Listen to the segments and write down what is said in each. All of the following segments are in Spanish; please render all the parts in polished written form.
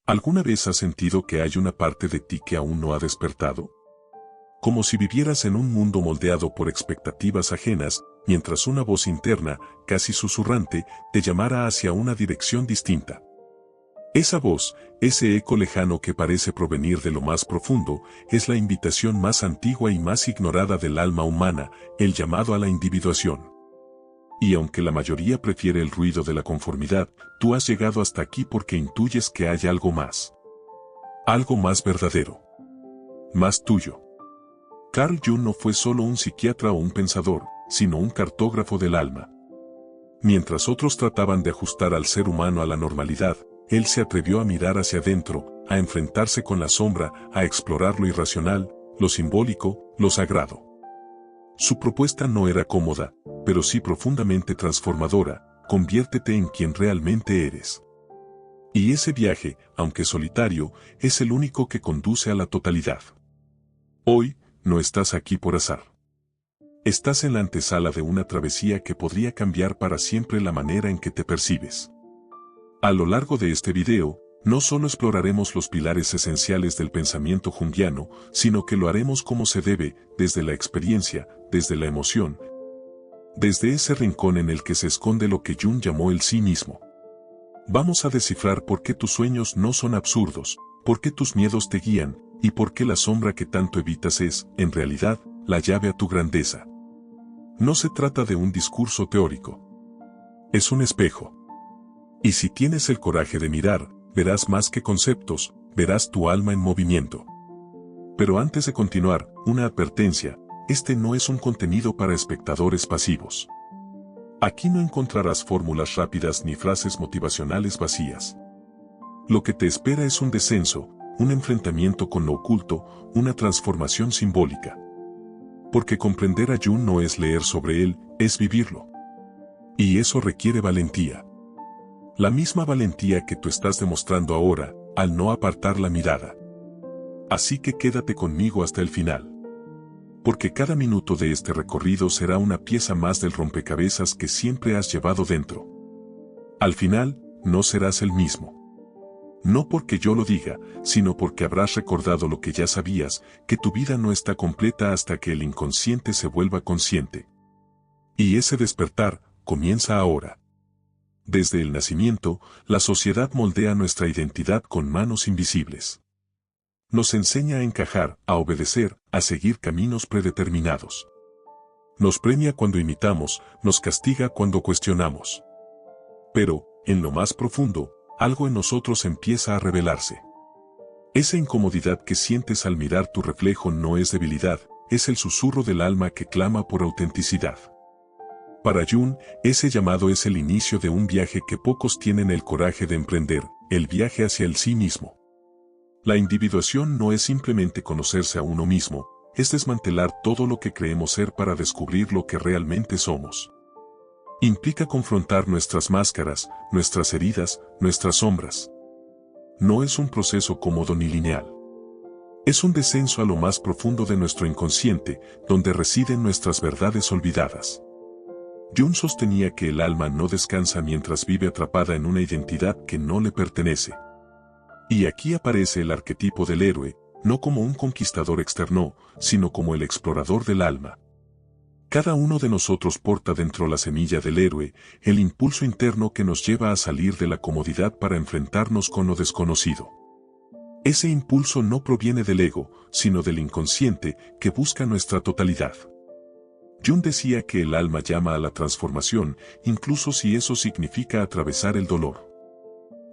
¿Alguna vez has sentido que hay una parte de ti que aún no ha despertado? Como si vivieras en un mundo moldeado por expectativas ajenas, mientras una voz interna, casi susurrante, te llamara hacia una dirección distinta. Esa voz, ese eco lejano que parece provenir de lo más profundo, es la invitación más antigua y más ignorada del alma humana, el llamado a la individuación. Y aunque la mayoría prefiere el ruido de la conformidad, tú has llegado hasta aquí porque intuyes que hay algo más. Algo más verdadero. Más tuyo. Carl Jung no fue solo un psiquiatra o un pensador, sino un cartógrafo del alma. Mientras otros trataban de ajustar al ser humano a la normalidad, él se atrevió a mirar hacia adentro, a enfrentarse con la sombra, a explorar lo irracional, lo simbólico, lo sagrado. Su propuesta no era cómoda, pero sí profundamente transformadora: conviértete en quien realmente eres. Y ese viaje, aunque solitario, es el único que conduce a la totalidad. Hoy, no estás aquí por azar. Estás en la antesala de una travesía que podría cambiar para siempre la manera en que te percibes. A lo largo de este video, no solo exploraremos los pilares esenciales del pensamiento junguiano, sino que lo haremos como se debe, desde la experiencia, desde la emoción, desde ese rincón en el que se esconde lo que Jung llamó el sí mismo. Vamos a descifrar por qué tus sueños no son absurdos, por qué tus miedos te guían, y por qué la sombra que tanto evitas es, en realidad, la llave a tu grandeza. No se trata de un discurso teórico. Es un espejo. Y si tienes el coraje de mirar, verás más que conceptos, verás tu alma en movimiento. Pero antes de continuar, una advertencia: este no es un contenido para espectadores pasivos. Aquí no encontrarás fórmulas rápidas ni frases motivacionales vacías. Lo que te espera es un descenso, un enfrentamiento con lo oculto, una transformación simbólica. Porque comprender a Jung no es leer sobre él, es vivirlo. Y eso requiere valentía. La misma valentía que tú estás demostrando ahora, al no apartar la mirada. Así que quédate conmigo hasta el final. Porque cada minuto de este recorrido será una pieza más del rompecabezas que siempre has llevado dentro. Al final, no serás el mismo. No porque yo lo diga, sino porque habrás recordado lo que ya sabías, que tu vida no está completa hasta que el inconsciente se vuelva consciente. Y ese despertar comienza ahora. Desde el nacimiento, la sociedad moldea nuestra identidad con manos invisibles. Nos enseña a encajar, a obedecer, a seguir caminos predeterminados. Nos premia cuando imitamos, nos castiga cuando cuestionamos. Pero, en lo más profundo, algo en nosotros empieza a revelarse. Esa incomodidad que sientes al mirar tu reflejo no es debilidad, es el susurro del alma que clama por autenticidad. Para Jung, ese llamado es el inicio de un viaje que pocos tienen el coraje de emprender, el viaje hacia el sí mismo. La individuación no es simplemente conocerse a uno mismo, es desmantelar todo lo que creemos ser para descubrir lo que realmente somos. Implica confrontar nuestras máscaras, nuestras heridas, nuestras sombras. No es un proceso cómodo ni lineal. Es un descenso a lo más profundo de nuestro inconsciente, donde residen nuestras verdades olvidadas. Jung sostenía que el alma no descansa mientras vive atrapada en una identidad que no le pertenece. Y aquí aparece el arquetipo del héroe, no como un conquistador externo, sino como el explorador del alma. Cada uno de nosotros porta dentro la semilla del héroe, el impulso interno que nos lleva a salir de la comodidad para enfrentarnos con lo desconocido. Ese impulso no proviene del ego, sino del inconsciente, que busca nuestra totalidad. Jung decía que el alma llama a la transformación, incluso si eso significa atravesar el dolor.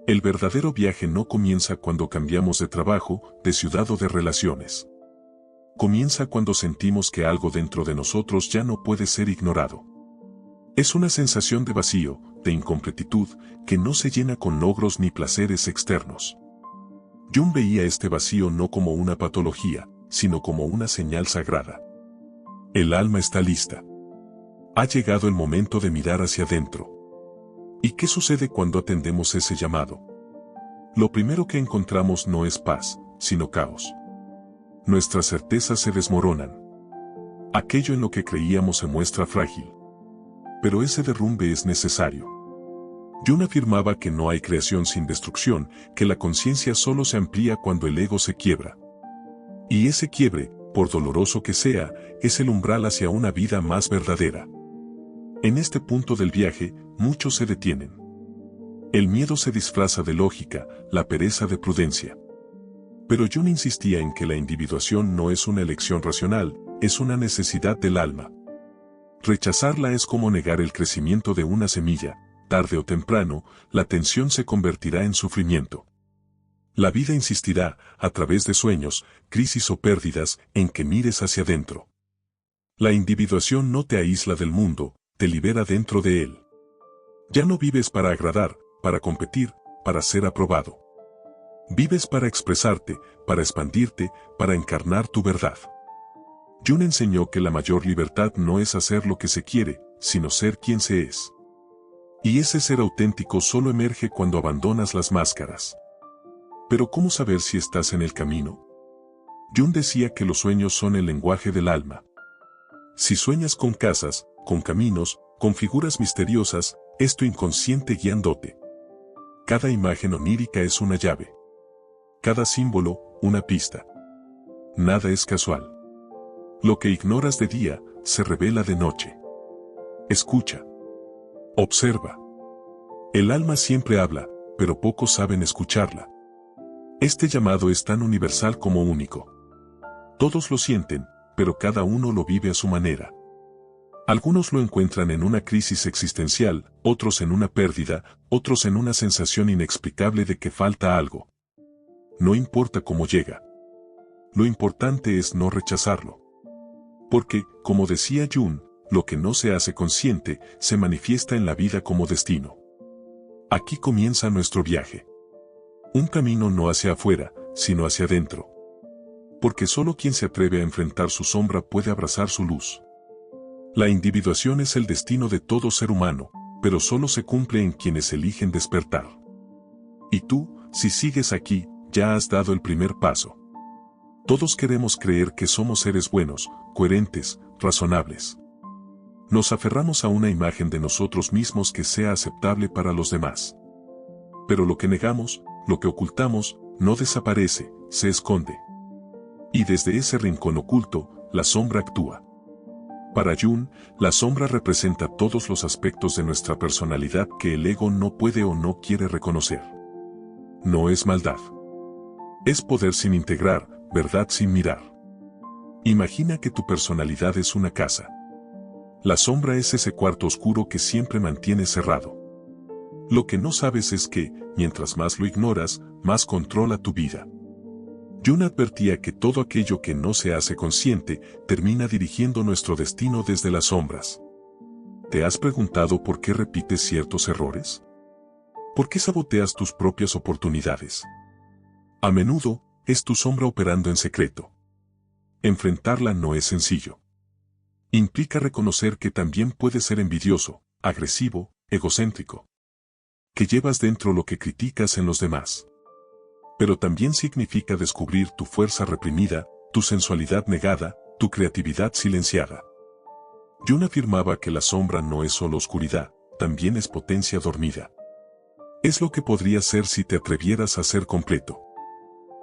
El verdadero viaje no comienza cuando cambiamos de trabajo, de ciudad o de relaciones. Comienza cuando sentimos que algo dentro de nosotros ya no puede ser ignorado. Es una sensación de vacío, de incompletitud, que no se llena con logros ni placeres externos. Jung veía este vacío no como una patología, sino como una señal sagrada. El alma está lista. Ha llegado el momento de mirar hacia adentro. ¿Y qué sucede cuando atendemos ese llamado? Lo primero que encontramos no es paz, sino caos. Nuestras certezas se desmoronan. Aquello en lo que creíamos se muestra frágil. Pero ese derrumbe es necesario. Jung afirmaba que no hay creación sin destrucción, que la conciencia solo se amplía cuando el ego se quiebra. Y ese quiebre, por doloroso que sea, es el umbral hacia una vida más verdadera. En este punto del viaje, muchos se detienen. El miedo se disfraza de lógica, la pereza de prudencia. Pero Jung insistía en que la individuación no es una elección racional, es una necesidad del alma. Rechazarla es como negar el crecimiento de una semilla. Tarde o temprano, la tensión se convertirá en sufrimiento. La vida insistirá, a través de sueños, crisis o pérdidas, en que mires hacia adentro. La individuación no te aísla del mundo, te libera dentro de él. Ya no vives para agradar, para competir, para ser aprobado. Vives para expresarte, para expandirte, para encarnar tu verdad. Jung enseñó que la mayor libertad no es hacer lo que se quiere, sino ser quien se es. Y ese ser auténtico solo emerge cuando abandonas las máscaras. Pero ¿cómo saber si estás en el camino? Jung decía que los sueños son el lenguaje del alma. Si sueñas con casas, con caminos, con figuras misteriosas, es tu inconsciente guiándote. Cada imagen onírica es una llave. Cada símbolo, una pista. Nada es casual. Lo que ignoras de día, se revela de noche. Escucha. Observa. El alma siempre habla, pero pocos saben escucharla. Este llamado es tan universal como único. Todos lo sienten, pero cada uno lo vive a su manera. Algunos lo encuentran en una crisis existencial, otros en una pérdida, otros en una sensación inexplicable de que falta algo. No importa cómo llega. Lo importante es no rechazarlo. Porque, como decía Jung, lo que no se hace consciente, se manifiesta en la vida como destino. Aquí comienza nuestro viaje. Un camino no hacia afuera, sino hacia adentro. Porque solo quien se atreve a enfrentar su sombra puede abrazar su luz. La individuación es el destino de todo ser humano, pero solo se cumple en quienes eligen despertar. Y tú, si sigues aquí, ya has dado el primer paso. Todos queremos creer que somos seres buenos, coherentes, razonables. Nos aferramos a una imagen de nosotros mismos que sea aceptable para los demás. Pero lo que negamos, lo que ocultamos, no desaparece, se esconde. Y desde ese rincón oculto, la sombra actúa. Para Jung, la sombra representa todos los aspectos de nuestra personalidad que el ego no puede o no quiere reconocer. No es maldad. Es poder sin integrar, verdad sin mirar. Imagina que tu personalidad es una casa. La sombra es ese cuarto oscuro que siempre mantienes cerrado. Lo que no sabes es que, mientras más lo ignoras, más controla tu vida. Jung advertía que todo aquello que no se hace consciente, termina dirigiendo nuestro destino desde las sombras. ¿Te has preguntado por qué repites ciertos errores? ¿Por qué saboteas tus propias oportunidades? A menudo, es tu sombra operando en secreto. Enfrentarla no es sencillo. Implica reconocer que también puedes ser envidioso, agresivo, egocéntrico. Que llevas dentro lo que criticas en los demás. Pero también significa descubrir tu fuerza reprimida, tu sensualidad negada, tu creatividad silenciada. Jung afirmaba que la sombra no es solo oscuridad, también es potencia dormida. Es lo que podría ser si te atrevieras a ser completo.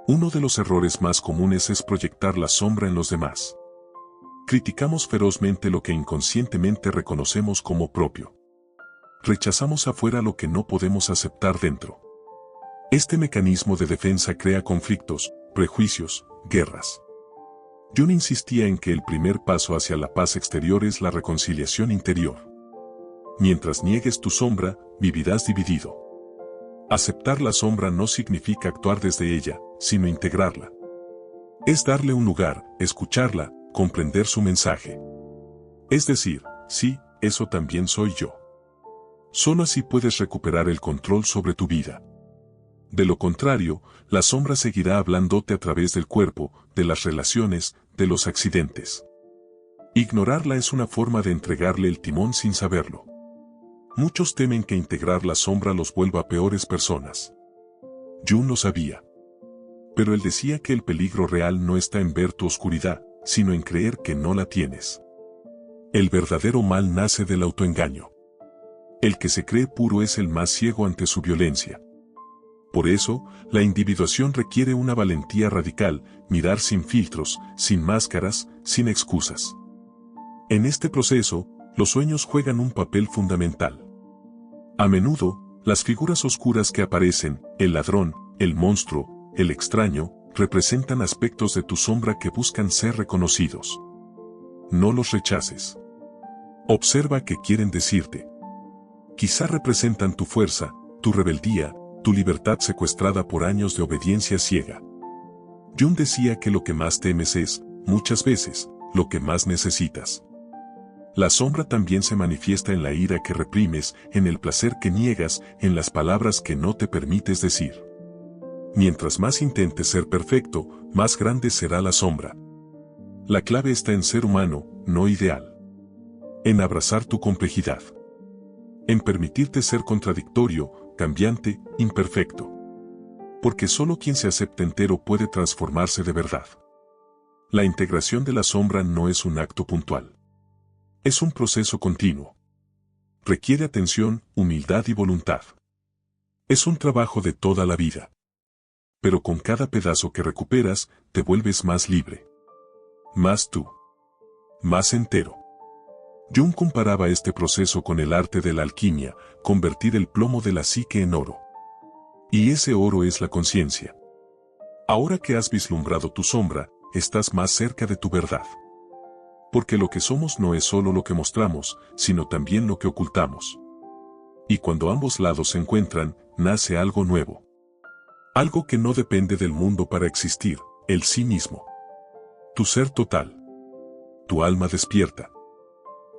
Uno de los errores más comunes es proyectar la sombra en los demás. Criticamos ferozmente lo que inconscientemente reconocemos como propio. Rechazamos afuera lo que no podemos aceptar dentro. Este mecanismo de defensa crea conflictos, prejuicios, guerras. Jung insistía en que el primer paso hacia la paz exterior es la reconciliación interior. Mientras niegues tu sombra, vivirás dividido. Aceptar la sombra no significa actuar desde ella, sino integrarla. Es darle un lugar, escucharla, comprender su mensaje. Es decir, sí, eso también soy yo. Solo así puedes recuperar el control sobre tu vida. De lo contrario, la sombra seguirá hablándote a través del cuerpo, de las relaciones, de los accidentes. Ignorarla es una forma de entregarle el timón sin saberlo. Muchos temen que integrar la sombra los vuelva peores personas. Jung lo sabía. Pero él decía que el peligro real no está en ver tu oscuridad, sino en creer que no la tienes. El verdadero mal nace del autoengaño. El que se cree puro es el más ciego ante su violencia. Por eso, la individuación requiere una valentía radical, mirar sin filtros, sin máscaras, sin excusas. En este proceso, los sueños juegan un papel fundamental. A menudo, las figuras oscuras que aparecen, el ladrón, el monstruo, el extraño, representan aspectos de tu sombra que buscan ser reconocidos. No los rechaces. Observa qué quieren decirte. Quizá representan tu fuerza, tu rebeldía, tu libertad secuestrada por años de obediencia ciega. Jung decía que lo que más temes es, muchas veces, lo que más necesitas. La sombra también se manifiesta en la ira que reprimes, en el placer que niegas, en las palabras que no te permites decir. Mientras más intentes ser perfecto, más grande será la sombra. La clave está en ser humano, no ideal. En abrazar tu complejidad. En permitirte ser contradictorio, cambiante, imperfecto. Porque solo quien se acepta entero puede transformarse de verdad. La integración de la sombra no es un acto puntual. Es un proceso continuo. Requiere atención, humildad y voluntad. Es un trabajo de toda la vida. Pero con cada pedazo que recuperas, te vuelves más libre. Más tú. Más entero. Jung comparaba este proceso con el arte de la alquimia, convertir el plomo de la psique en oro. Y ese oro es la conciencia. Ahora que has vislumbrado tu sombra, estás más cerca de tu verdad. Porque lo que somos no es solo lo que mostramos, sino también lo que ocultamos. Y cuando ambos lados se encuentran, nace algo nuevo. Algo que no depende del mundo para existir, el sí mismo. Tu ser total. Tu alma despierta.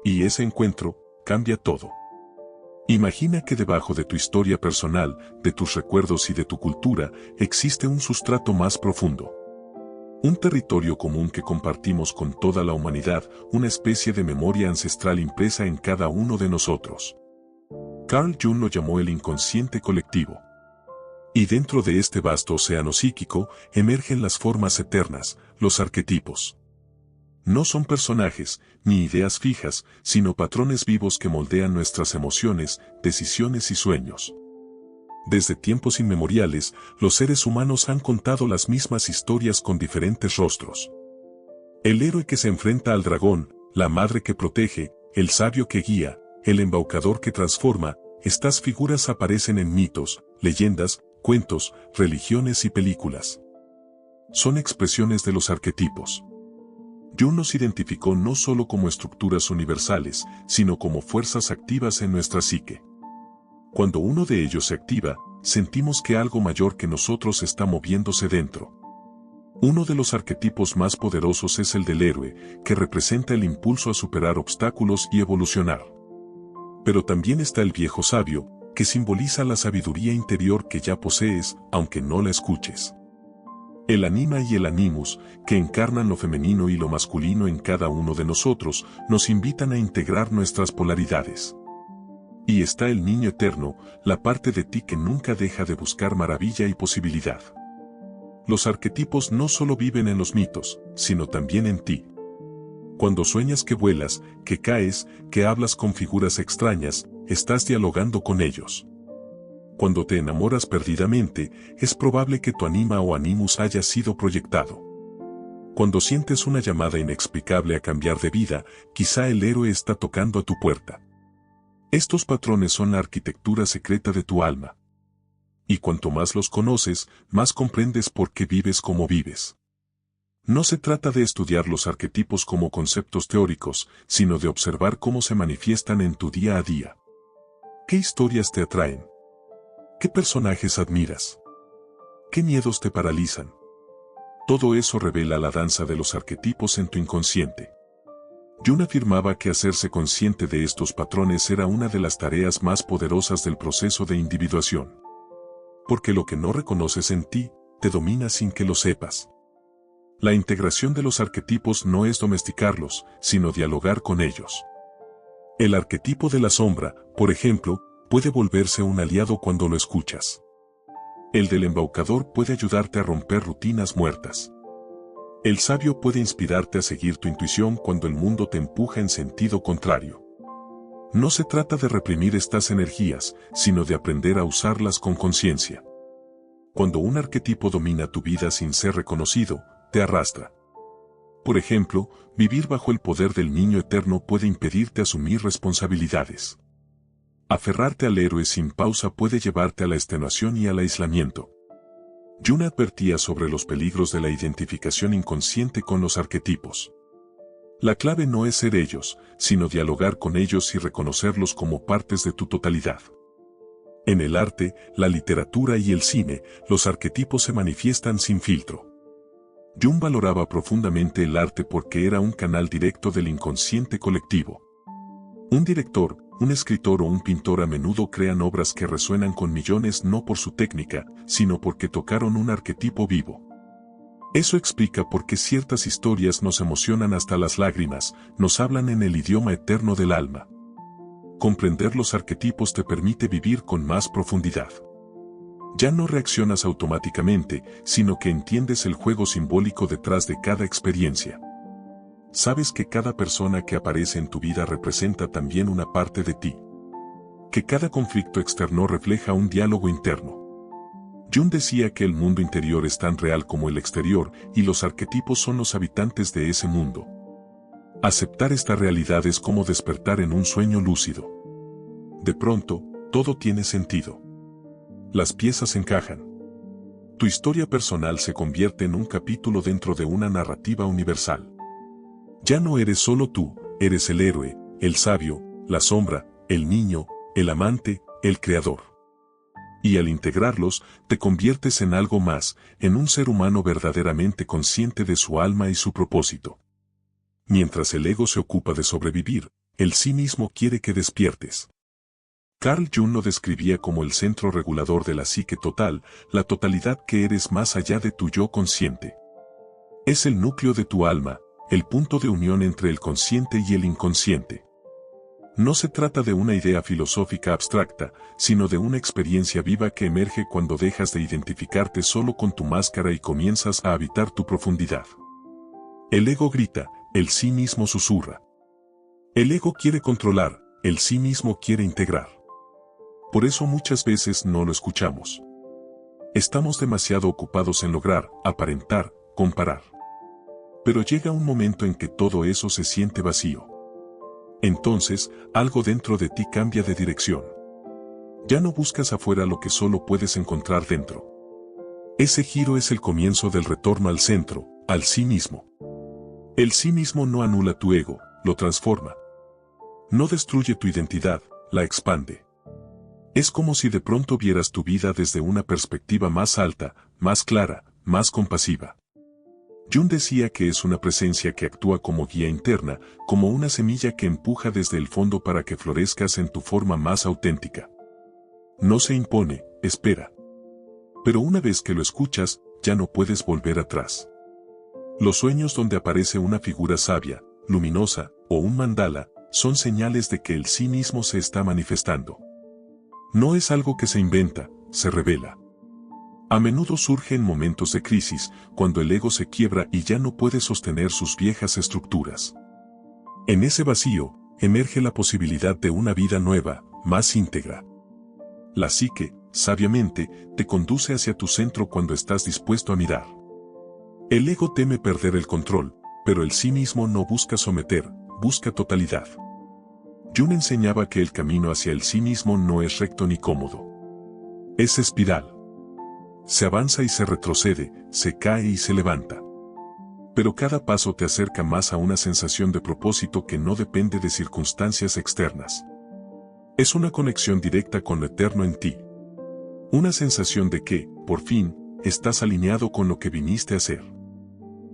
Y ese encuentro, cambia todo. Imagina que debajo de tu historia personal, de tus recuerdos y de tu cultura, existe un sustrato más profundo. Un territorio común que compartimos con toda la humanidad, una especie de memoria ancestral impresa en cada uno de nosotros. Carl Jung lo llamó el inconsciente colectivo. Y dentro de este vasto océano psíquico, emergen las formas eternas, los arquetipos. No son personajes, ni ideas fijas, sino patrones vivos que moldean nuestras emociones, decisiones y sueños. Desde tiempos inmemoriales, los seres humanos han contado las mismas historias con diferentes rostros. El héroe que se enfrenta al dragón, la madre que protege, el sabio que guía, el embaucador que transforma, estas figuras aparecen en mitos, leyendas, cuentos, religiones y películas. Son expresiones de los arquetipos. Jung nos identificó no solo como estructuras universales, sino como fuerzas activas en nuestra psique. Cuando uno de ellos se activa, sentimos que algo mayor que nosotros está moviéndose dentro. Uno de los arquetipos más poderosos es el del héroe, que representa el impulso a superar obstáculos y evolucionar. Pero también está el viejo sabio, que simboliza la sabiduría interior que ya posees, aunque no la escuches. El anima y el animus, que encarnan lo femenino y lo masculino en cada uno de nosotros, nos invitan a integrar nuestras polaridades. Y está el niño eterno, la parte de ti que nunca deja de buscar maravilla y posibilidad. Los arquetipos no solo viven en los mitos, sino también en ti. Cuando sueñas que vuelas, que caes, que hablas con figuras extrañas, estás dialogando con ellos. Cuando te enamoras perdidamente, es probable que tu anima o animus haya sido proyectado. Cuando sientes una llamada inexplicable a cambiar de vida, quizá el héroe está tocando a tu puerta. Estos patrones son la arquitectura secreta de tu alma. Y cuanto más los conoces, más comprendes por qué vives como vives. No se trata de estudiar los arquetipos como conceptos teóricos, sino de observar cómo se manifiestan en tu día a día. ¿Qué historias te atraen? ¿Qué personajes admiras? ¿Qué miedos te paralizan? Todo eso revela la danza de los arquetipos en tu inconsciente. Jung afirmaba que hacerse consciente de estos patrones era una de las tareas más poderosas del proceso de individuación. Porque lo que no reconoces en ti, te domina sin que lo sepas. La integración de los arquetipos no es domesticarlos, sino dialogar con ellos. El arquetipo de la sombra, por ejemplo, puede volverse un aliado cuando lo escuchas. El del embaucador puede ayudarte a romper rutinas muertas. El sabio puede inspirarte a seguir tu intuición cuando el mundo te empuja en sentido contrario. No se trata de reprimir estas energías, sino de aprender a usarlas con conciencia. Cuando un arquetipo domina tu vida sin ser reconocido, te arrastra. Por ejemplo, vivir bajo el poder del niño eterno puede impedirte asumir responsabilidades. Aferrarte al héroe sin pausa puede llevarte a la extenuación y al aislamiento. Jung advertía sobre los peligros de la identificación inconsciente con los arquetipos. La clave no es ser ellos, sino dialogar con ellos y reconocerlos como partes de tu totalidad. En el arte, la literatura y el cine, los arquetipos se manifiestan sin filtro. Jung valoraba profundamente el arte porque era un canal directo del inconsciente colectivo. Un director, un escritor o un pintor a menudo crean obras que resuenan con millones no por su técnica, sino porque tocaron un arquetipo vivo. Eso explica por qué ciertas historias nos emocionan hasta las lágrimas, nos hablan en el idioma eterno del alma. Comprender los arquetipos te permite vivir con más profundidad. Ya no reaccionas automáticamente, sino que entiendes el juego simbólico detrás de cada experiencia. Sabes que cada persona que aparece en tu vida representa también una parte de ti. Que cada conflicto externo refleja un diálogo interno. Jung decía que el mundo interior es tan real como el exterior y los arquetipos son los habitantes de ese mundo. Aceptar esta realidad es como despertar en un sueño lúcido. De pronto, todo tiene sentido. Las piezas encajan. Tu historia personal se convierte en un capítulo dentro de una narrativa universal. Ya no eres solo tú, eres el héroe, el sabio, la sombra, el niño, el amante, el creador. Y al integrarlos, te conviertes en algo más, en un ser humano verdaderamente consciente de su alma y su propósito. Mientras el ego se ocupa de sobrevivir, el sí mismo quiere que despiertes. Carl Jung lo describía como el centro regulador de la psique total, la totalidad que eres más allá de tu yo consciente. Es el núcleo de tu alma, el punto de unión entre el consciente y el inconsciente. No se trata de una idea filosófica abstracta, sino de una experiencia viva que emerge cuando dejas de identificarte solo con tu máscara y comienzas a habitar tu profundidad. El ego grita, el sí mismo susurra. El ego quiere controlar, el sí mismo quiere integrar. Por eso muchas veces no lo escuchamos. Estamos demasiado ocupados en lograr, aparentar, comparar. Pero llega un momento en que todo eso se siente vacío. Entonces, algo dentro de ti cambia de dirección. Ya no buscas afuera lo que solo puedes encontrar dentro. Ese giro es el comienzo del retorno al centro, al sí mismo. El sí mismo no anula tu ego, lo transforma. No destruye tu identidad, la expande. Es como si de pronto vieras tu vida desde una perspectiva más alta, más clara, más compasiva. Jung decía que es una presencia que actúa como guía interna, como una semilla que empuja desde el fondo para que florezcas en tu forma más auténtica. No se impone, espera. Pero una vez que lo escuchas, ya no puedes volver atrás. Los sueños donde aparece una figura sabia, luminosa, o un mandala, son señales de que el sí mismo se está manifestando. No es algo que se inventa, se revela. A menudo surge en momentos de crisis, cuando el ego se quiebra y ya no puede sostener sus viejas estructuras. En ese vacío, emerge la posibilidad de una vida nueva, más íntegra. La psique, sabiamente, te conduce hacia tu centro cuando estás dispuesto a mirar. El ego teme perder el control, pero el sí mismo no busca someter, busca totalidad. Jung enseñaba que el camino hacia el sí mismo no es recto ni cómodo. Es espiral. Se avanza y se retrocede, se cae y se levanta. Pero cada paso te acerca más a una sensación de propósito que no depende de circunstancias externas. Es una conexión directa con lo eterno en ti. Una sensación de que, por fin, estás alineado con lo que viniste a ser.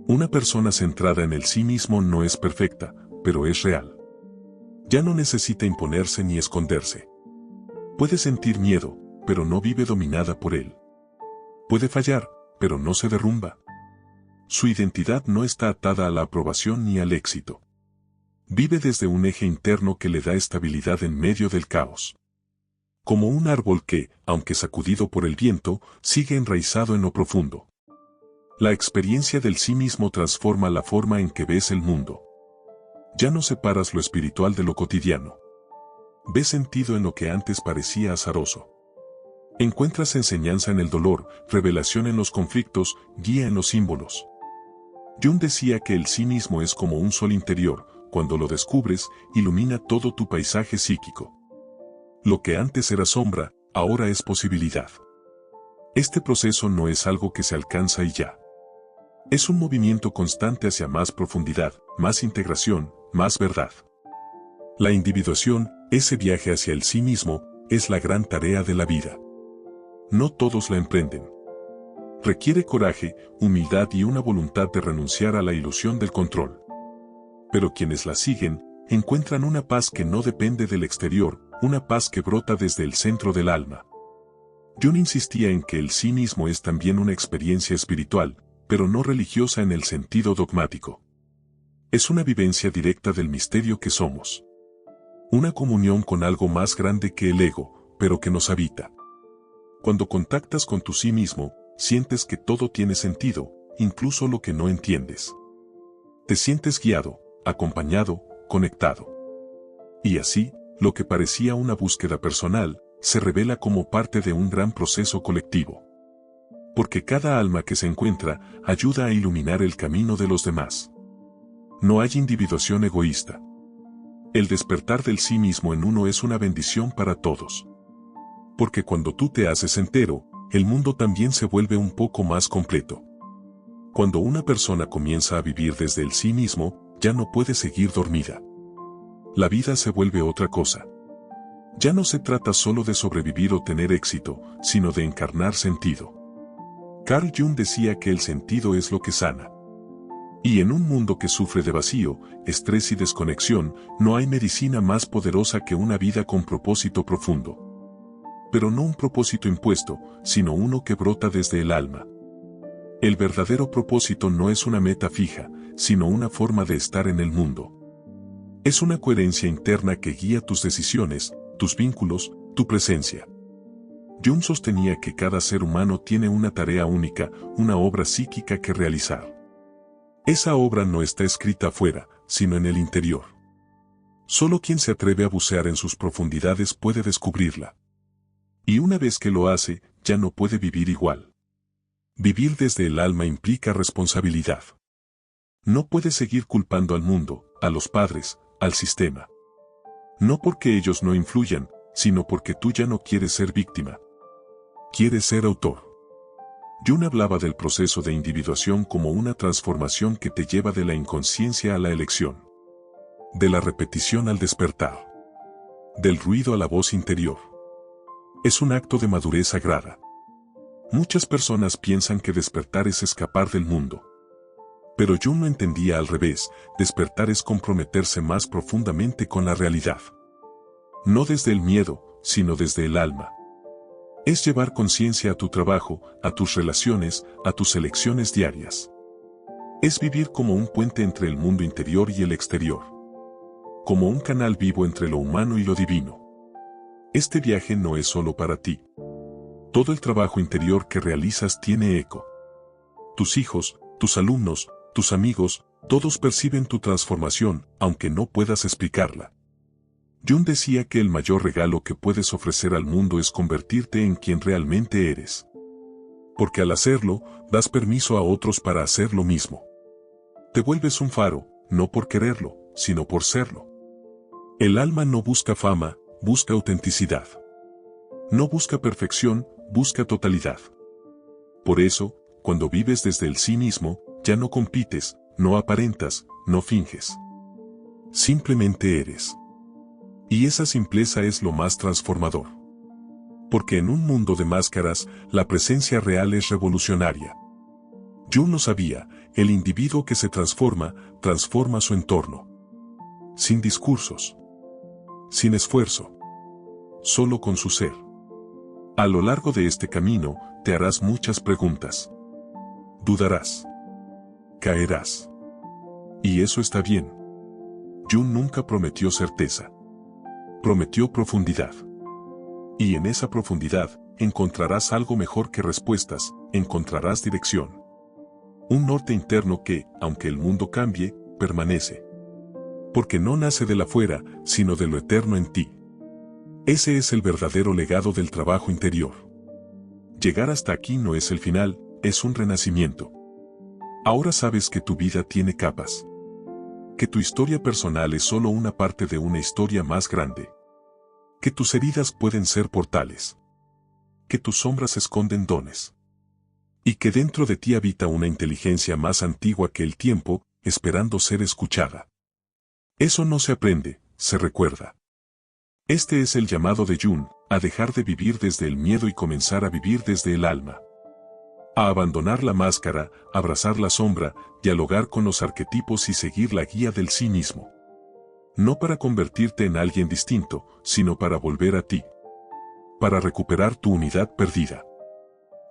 Una persona centrada en el sí mismo no es perfecta, pero es real. Ya no necesita imponerse ni esconderse. Puede sentir miedo, pero no vive dominada por él. Puede fallar, pero no se derrumba. Su identidad no está atada a la aprobación ni al éxito. Vive desde un eje interno que le da estabilidad en medio del caos. Como un árbol que, aunque sacudido por el viento, sigue enraizado en lo profundo. La experiencia del sí mismo transforma la forma en que ves el mundo. Ya no separas lo espiritual de lo cotidiano. Ves sentido en lo que antes parecía azaroso. Encuentras enseñanza en el dolor, revelación en los conflictos, guía en los símbolos. Jung decía que el sí mismo es como un sol interior, cuando lo descubres, ilumina todo tu paisaje psíquico. Lo que antes era sombra, ahora es posibilidad. Este proceso no es algo que se alcanza y ya. Es un movimiento constante hacia más profundidad, más integración, más verdad. La individuación, ese viaje hacia el sí mismo, es la gran tarea de la vida. No todos la emprenden. Requiere coraje, humildad y una voluntad de renunciar a la ilusión del control. Pero quienes la siguen, encuentran una paz que no depende del exterior, una paz que brota desde el centro del alma. Jung insistía en que el sí mismo es también una experiencia espiritual, pero no religiosa en el sentido dogmático. Es una vivencia directa del misterio que somos. Una comunión con algo más grande que el ego, pero que nos habita. Cuando contactas con tu sí mismo, sientes que todo tiene sentido, incluso lo que no entiendes. Te sientes guiado, acompañado, conectado. Y así, lo que parecía una búsqueda personal, se revela como parte de un gran proceso colectivo. Porque cada alma que se encuentra, ayuda a iluminar el camino de los demás. No hay individuación egoísta. El despertar del sí mismo en uno es una bendición para todos. Porque cuando tú te haces entero, el mundo también se vuelve un poco más completo. Cuando una persona comienza a vivir desde el sí mismo, ya no puede seguir dormida. La vida se vuelve otra cosa. Ya no se trata solo de sobrevivir o tener éxito, sino de encarnar sentido. Carl Jung decía que el sentido es lo que sana. Y en un mundo que sufre de vacío, estrés y desconexión, no hay medicina más poderosa que una vida con propósito profundo. Pero no un propósito impuesto, sino uno que brota desde el alma. El verdadero propósito no es una meta fija, sino una forma de estar en el mundo. Es una coherencia interna que guía tus decisiones, tus vínculos, tu presencia. Jung sostenía que cada ser humano tiene una tarea única, una obra psíquica que realizar. Esa obra no está escrita afuera, sino en el interior. Solo quien se atreve a bucear en sus profundidades puede descubrirla. Y una vez que lo hace, ya no puede vivir igual. Vivir desde el alma implica responsabilidad. No puedes seguir culpando al mundo, a los padres, al sistema. No porque ellos no influyan, sino porque tú ya no quieres ser víctima. Quieres ser autor. Jung hablaba del proceso de individuación como una transformación que te lleva de la inconsciencia a la elección. De la repetición al despertar. Del ruido a la voz interior. Es un acto de madurez sagrada. Muchas personas piensan que despertar es escapar del mundo. Pero Jung lo entendía al revés, despertar es comprometerse más profundamente con la realidad. No desde el miedo, sino desde el alma. Es llevar conciencia a tu trabajo, a tus relaciones, a tus elecciones diarias. Es vivir como un puente entre el mundo interior y el exterior. Como un canal vivo entre lo humano y lo divino. Este viaje no es solo para ti. Todo el trabajo interior que realizas tiene eco. Tus hijos, tus alumnos, tus amigos, todos perciben tu transformación, aunque no puedas explicarla. Jung decía que el mayor regalo que puedes ofrecer al mundo es convertirte en quien realmente eres. Porque al hacerlo, das permiso a otros para hacer lo mismo. Te vuelves un faro, no por quererlo, sino por serlo. El alma no busca fama, busca autenticidad. No busca perfección, busca totalidad. Por eso, cuando vives desde el sí mismo, ya no compites, no aparentas, no finges. Simplemente eres. Y esa simpleza es lo más transformador. Porque en un mundo de máscaras, la presencia real es revolucionaria. Jung lo sabía, el individuo que se transforma, transforma su entorno. Sin discursos. Sin esfuerzo. Solo con su ser. A lo largo de este camino, te harás muchas preguntas. Dudarás. Caerás. Y eso está bien. Jung nunca prometió certeza. Prometió profundidad. Y en esa profundidad, encontrarás algo mejor que respuestas, encontrarás dirección. Un norte interno que, aunque el mundo cambie, permanece. Porque no nace de la afuera, sino de lo eterno en ti. Ese es el verdadero legado del trabajo interior. Llegar hasta aquí no es el final, es un renacimiento. Ahora sabes que tu vida tiene capas. Que tu historia personal es solo una parte de una historia más grande. Que tus heridas pueden ser portales. Que tus sombras esconden dones. Y que dentro de ti habita una inteligencia más antigua que el tiempo, esperando ser escuchada. Eso no se aprende, se recuerda. Este es el llamado de Jung, a dejar de vivir desde el miedo y comenzar a vivir desde el alma. A abandonar la máscara, abrazar la sombra, dialogar con los arquetipos y seguir la guía del sí mismo. No para convertirte en alguien distinto, sino para volver a ti. Para recuperar tu unidad perdida.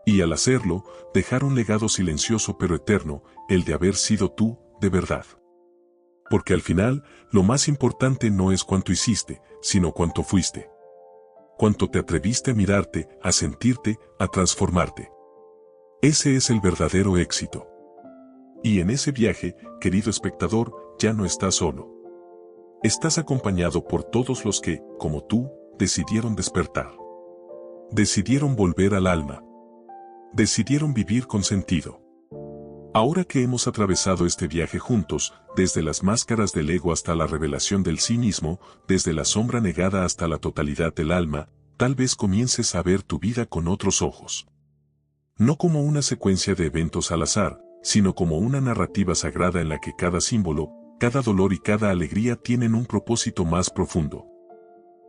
Y al hacerlo, dejar un legado silencioso pero eterno, el de haber sido tú, de verdad. Porque al final, lo más importante no es cuánto hiciste, sino cuánto fuiste. Cuánto te atreviste a mirarte, a sentirte, a transformarte. Ese es el verdadero éxito. Y en ese viaje, querido espectador, ya no estás solo. Estás acompañado por todos los que, como tú, decidieron despertar. Decidieron volver al alma. Decidieron vivir con sentido. Ahora que hemos atravesado este viaje juntos, desde las máscaras del ego hasta la revelación del sí mismo, desde la sombra negada hasta la totalidad del alma, tal vez comiences a ver tu vida con otros ojos. No como una secuencia de eventos al azar, sino como una narrativa sagrada en la que cada símbolo, cada dolor y cada alegría tienen un propósito más profundo.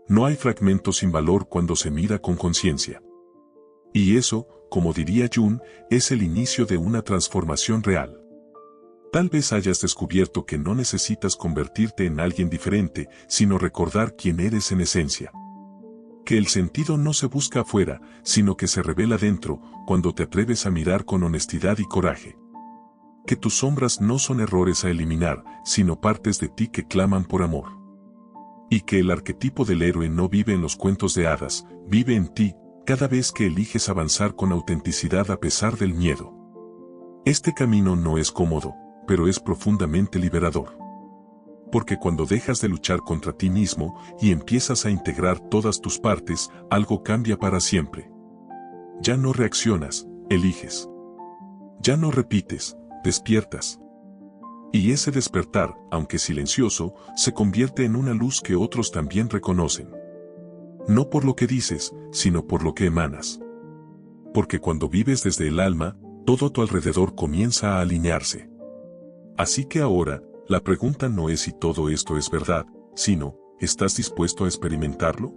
No hay fragmentos sin valor cuando se mira con conciencia. Y eso, como diría Jung, es el inicio de una transformación real. Tal vez hayas descubierto que no necesitas convertirte en alguien diferente, sino recordar quién eres en esencia. Que el sentido no se busca afuera, sino que se revela dentro, cuando te atreves a mirar con honestidad y coraje. Que tus sombras no son errores a eliminar, sino partes de ti que claman por amor. Y que el arquetipo del héroe no vive en los cuentos de hadas, vive en ti, cada vez que eliges avanzar con autenticidad a pesar del miedo. Este camino no es cómodo, pero es profundamente liberador. Porque cuando dejas de luchar contra ti mismo y empiezas a integrar todas tus partes, algo cambia para siempre. Ya no reaccionas, eliges. Ya no repites, despiertas. Y ese despertar, aunque silencioso, se convierte en una luz que otros también reconocen. No por lo que dices, sino por lo que emanas. Porque cuando vives desde el alma, todo a tu alrededor comienza a alinearse. Así que ahora, la pregunta no es si todo esto es verdad, sino, ¿estás dispuesto a experimentarlo?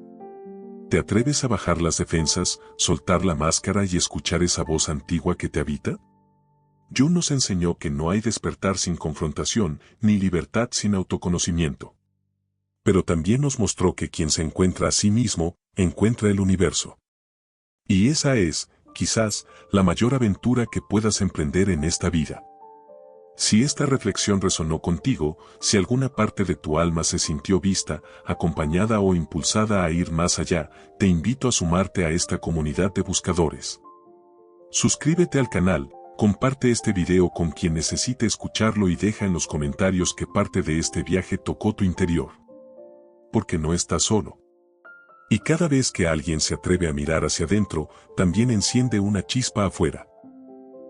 ¿Te atreves a bajar las defensas, soltar la máscara y escuchar esa voz antigua que te habita? Jung nos enseñó que no hay despertar sin confrontación, ni libertad sin autoconocimiento. Pero también nos mostró que quien se encuentra a sí mismo, encuentra el universo. Y esa es, quizás, la mayor aventura que puedas emprender en esta vida. Si esta reflexión resonó contigo, si alguna parte de tu alma se sintió vista, acompañada o impulsada a ir más allá, te invito a sumarte a esta comunidad de buscadores. Suscríbete al canal, comparte este video con quien necesite escucharlo y deja en los comentarios qué parte de este viaje tocó tu interior. Porque no estás solo. Y cada vez que alguien se atreve a mirar hacia adentro, también enciende una chispa afuera.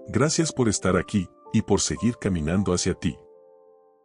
Gracias por estar aquí, y por seguir caminando hacia ti.